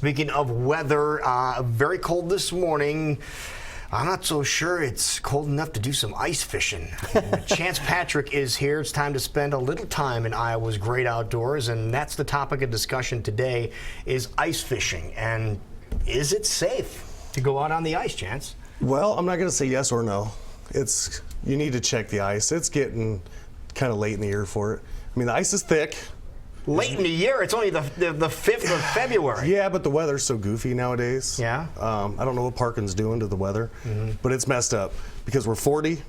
Speaking of weather, very cold this morning. I'm not so sure it's cold enough to do some ice fishing. Chance Patrick is here. It's time to spend a little time in Iowa's great outdoors, and that's the topic of discussion today is ice fishing. And is it safe to go out on the ice, Chance? Well, I'm not going to say yes or no. You need to check the ice. It's getting kind of late in the year for it. I mean, the ice is thick. Late in the year, it's only the 5th of February. Yeah, but the weather's so goofy nowadays. Yeah? I don't know what Parkin's doing to the weather, but it's messed up because we're 40,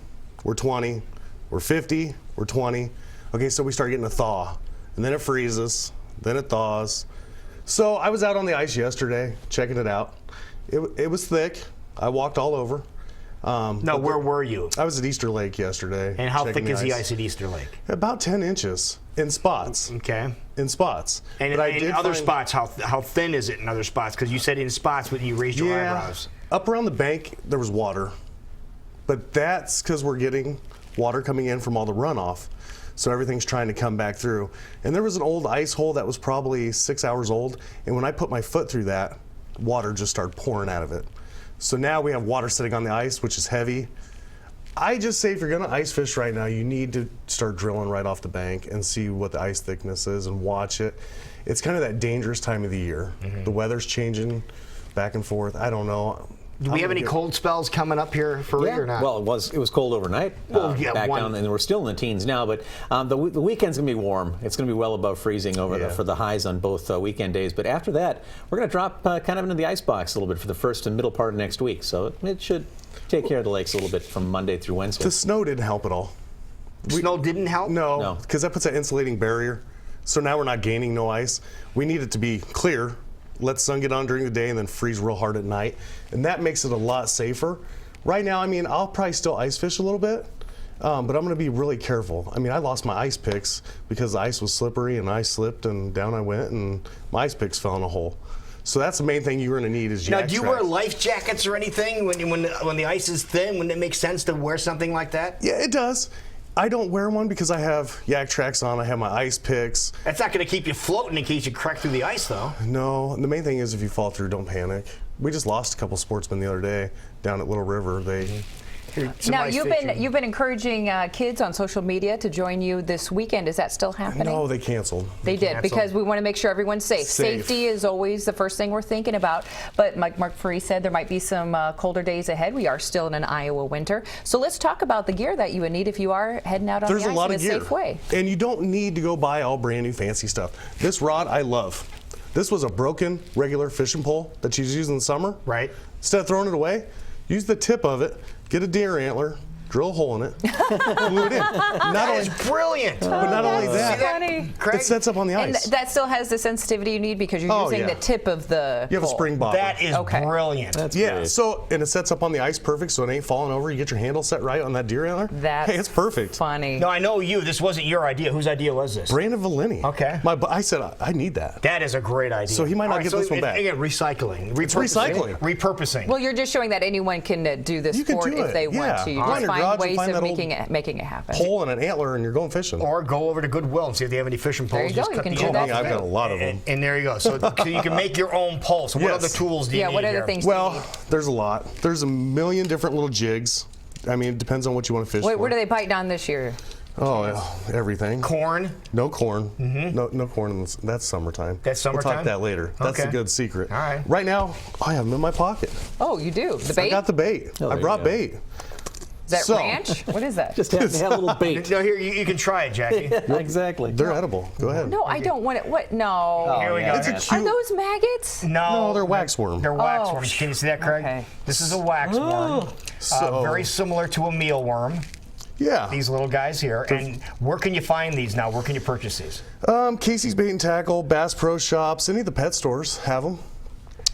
we're 20, we're 50, we're 20. Okay, so we start getting a thaw, and then it freezes, then it thaws. So I was out on the ice yesterday, checking it out. It was thick. I walked all over. No, where were you? I was at Easter Lake yesterday. And how thick is the ice at Easter Lake? About 10 inches in spots. Okay. In spots. And in other spots, how thin is it in other spots? Because you said in spots, but you raised your eyebrows. Up around the bank, there was water. But that's because we're getting water coming in from all the runoff. So everything's trying to come back through. And there was an old ice hole that was probably 6 hours old. And when I put my foot through that, water just started pouring out of it. So now we have water sitting on the ice, which is heavy. I just say if you're gonna ice fish right now, you need to start drilling right off the bank and see what the ice thickness is and watch it. It's kind of that dangerous time of the year. The weather's changing back and forth. I don't know. Do we have any cold spells coming up here for you or not? Well, it was cold overnight. Back down, and we're still in the teens now. But the weekend's gonna be warm. It's gonna be well above freezing for the highs on both weekend days. But after that, we're gonna drop kind of into the ice box a little bit for the first and middle part of next week. So it should take care of the lakes a little bit from Monday through Wednesday. The snow didn't help at all. Snow didn't help? No, because that puts that insulating barrier. So now we're not gaining no ice. We need it to be clear. Let the sun get on during the day and then freeze real hard at night. And that makes it a lot safer. Right now, I mean, I'll probably still ice fish a little bit, but I'm going to be really careful. I mean, I lost my ice picks because the ice was slippery and I slipped and down I went and my ice picks fell in a hole. So that's the main thing you're going to need is Now, do you wear life jackets or anything when the ice is thin? Wouldn't it make sense to wear something like that? Yeah, it does. I don't wear one because I have Yak Tracks on. I have my ice picks. That's not going to keep you floating in case you crack through the ice, though. No, the main thing is if you fall through, don't panic. We just lost a couple sportsmen the other day down at Little River. Now, you've been encouraging kids on social media to join you this weekend. Is that still happening? No, they canceled. They did because we want to make sure everyone's safe. Safety is always the first thing we're thinking about. But like Mark Free said, there might be some colder days ahead. We are still in an Iowa winter. So let's talk about the gear that you would need if you are heading out on the ice in a safe way. And you don't need to go buy all brand new fancy stuff. This rod I love. This was a broken regular fishing pole that you use in the summer. Right. Instead of throwing it away, use the tip of it, get a deer antler, drill a hole in it, glue it in. That is brilliant. But not only that, Craig? it sets up on the ice. And that still has the sensitivity you need because you're using the tip of the You have a spring bobber. That is brilliant. That's yeah, great. so, and it sets up on the ice perfect so it ain't falling over. You get your handle set right on that deer antler. Hey, it's perfect. Funny. No, I know you. This wasn't your idea. Whose idea was this? Brandon Valini. Okay. I said, I need that. That is a great idea. So he might not get this one back. Again, recycling. It's recycling. Repurposing. Well, you're just showing that anyone can do this sport if they want to. You just find ways of making it happen. Pole and an antler and you're going fishing. Or go over to Goodwill and see if they have any fishing poles. There you go. You can do that. I've got a lot of them. And there you go. So you can make your own pole. So what other tools do you need? Yeah, what other things do you need? There's a lot. There's a million different little jigs. I mean, it depends on what you want to fish for. What are they biting on this year? Oh, everything. Corn? No corn. No corn. That's summertime. That's summertime? We'll talk that later. That's a good secret. All right. Right now, I have them in my pocket. Oh, you do? The bait? I got the bait. I brought bait. Is that ranch? What is that? Just have to have a little bait. No, here, you can try it, Jackie. Exactly. They're edible. Go ahead. No, I don't want it. What? No. Here we go. It's a cute. Are those maggots? No, they're waxworm. They're waxworms. Can you see that, Craig? Okay. This is a waxworm. Very similar to a mealworm. Yeah. These little guys here. And where can you find these now? Where can you purchase these? Casey's Bait and Tackle, Bass Pro Shops, any of the pet stores have them.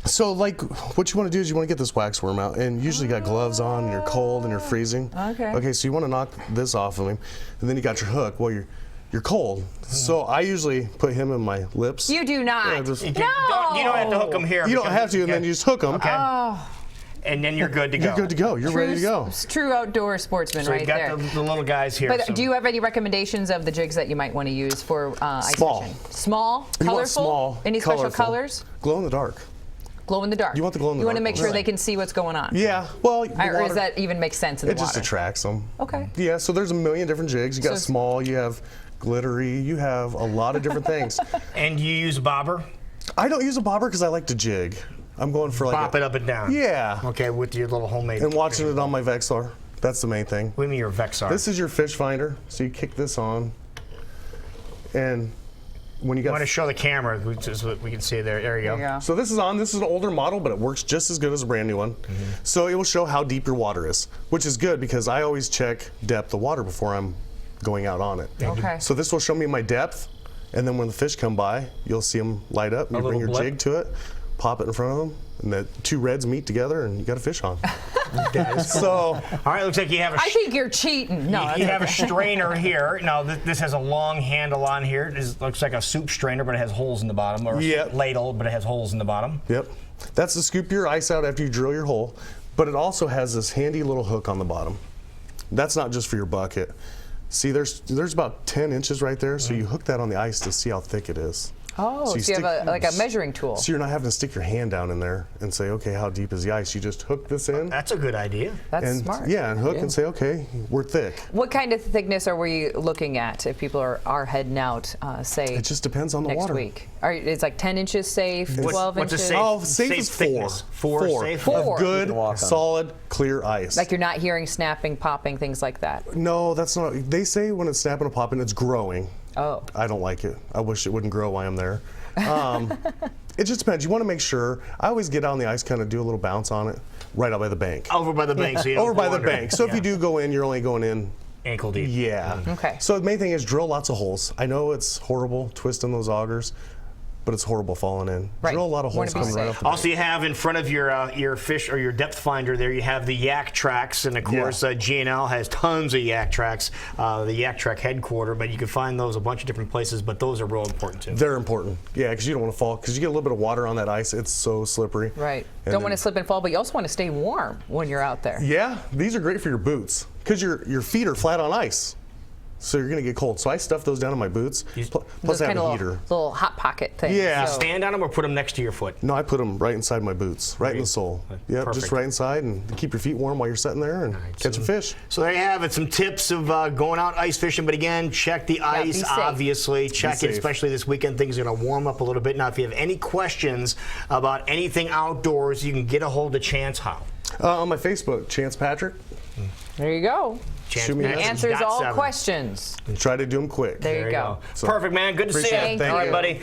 So, like, what you want to do is you want to get this waxworm out, and usually you got gloves on, and you're cold, and you're freezing. Okay. Okay, so you want to knock this off of him, and then you got your hook. Well, you're cold. So I usually put him in my lips. You do not. Yeah, just, No. You don't have to hook them here. You don't have to, and then you just hook them. Okay. Oh. And then you're good to go. You're good to go. You're ready to go. True outdoor sportsman So right you've got there. the little guys here. But so. do you have any recommendations of the jigs that you might want to use for ice Small. fishing? Small? You want Colorful? small, Any special colorful. colors? Glow in the dark. Glow in the dark. You want the glow in the You want to dark make sure ones. they can see what's going on. Yeah, well, the Or water, does that even make sense in the it water? just attracts them. Okay. Yeah, so there's a million different jigs. You got So- small, you have glittery, you have a lot of different things. And you use a bobber? I don't use a bobber because I like to jig. I'm going for like Bop it up and down. Yeah. Okay, with your little homemade. And watching it on my Vexar. That's the main thing. What do you mean your Vexar? This is your fish finder. So you kick this on, and when you I want got to show the camera, which is what we can see there. There you go. There you go. so this is on. This is an older model, but it works just as good as a brand new one. So it will show how deep your water is, which is good because I always check depth of water before I'm going out on it. Okay. So this will show me my depth, and then when the fish come by, you'll see them light up. You bring little your blip. jig to it, pop it in front of them, and the two reds meet together, and you got a fish on. So All right, looks like you have a. I think you're cheating. No, You that's have a okay. strainer here. Now, this has a long handle on here. This looks like a soup strainer, but it has holes in the bottom, or a Yep. ladle, but it has holes in the bottom. Yep. That's to scoop your ice out after you drill your hole, but it also has this handy little hook on the bottom. That's not just for your bucket. See, there's about 10 inches right there, so you hook that on the ice to see how thick it is. Oh, so you stick- have like a measuring tool. So you're not having to stick your hand down in there and say, okay, how deep is the ice? You just hook this in. That's a good idea. That's and smart. Yeah, and hook and say, okay, we're thick. What kind of thickness are we looking at if people are heading out, say, It just depends on the next water. week? It's like 10 inches safe, What's- 12 what's a inches? safe- Oh, safe is thickness? 4. Four safe? Four. Of good, You can walk on. solid, clear ice. Like you're not hearing snapping, popping, things like that. No, that's not. They say when it's snapping and popping, it's growing. Oh. I don't like it. I wish it wouldn't grow while I'm there. It just depends. You want to make sure. I always get out on the ice, kind of do a little bounce on it, right out by the bank. Over by the bank, so you don't Over by go the under. bank. So if Yeah. you do go in, you're only going in. Ankle deep. Yeah. Okay. So the main thing is drill lots of holes. I know it's horrible twisting those augers, but it's horrible falling in. Right. Drill a lot of Wanna holes be coming right safe. off the Also, you have in front of your fish or your depth finder there, you have the Yak Tracks, and of course, G&L has tons of Yak Tracks, the Yak Track headquarter, but you can find those a bunch of different places, but those are real important too. They're important. Yeah, because you don't want to fall. Because you get a little bit of water on that ice, it's so slippery. Right. And Don't want then- to slip and fall, but you also want to stay warm when you're out there. Yeah, these are great for your boots because your feet are flat on ice, so you're gonna get cold. So I stuff those down in my boots. Plus Those I have kind a of heater. little hot pocket things. Yeah. So- Stand on them or put them next to your foot. No, I put them right inside my boots, right in the sole. Yep, Perfect. just right inside, and keep your feet warm while you're sitting there and catching fish. So there you have it, some tips of going out ice fishing. But again, check the be ice, safe. obviously. Check it, safe. especially this weekend. Things are going to warm up a little bit. Now, if you have any questions about anything outdoors, you can get a hold of Chance how? On my Facebook, Chance Patrick. There you go. Shoot me a message. Answers all 7. questions. Try to do them quick. There you go. So- Perfect, man. Good to see you. Appreciate it. Thank All right, you. buddy.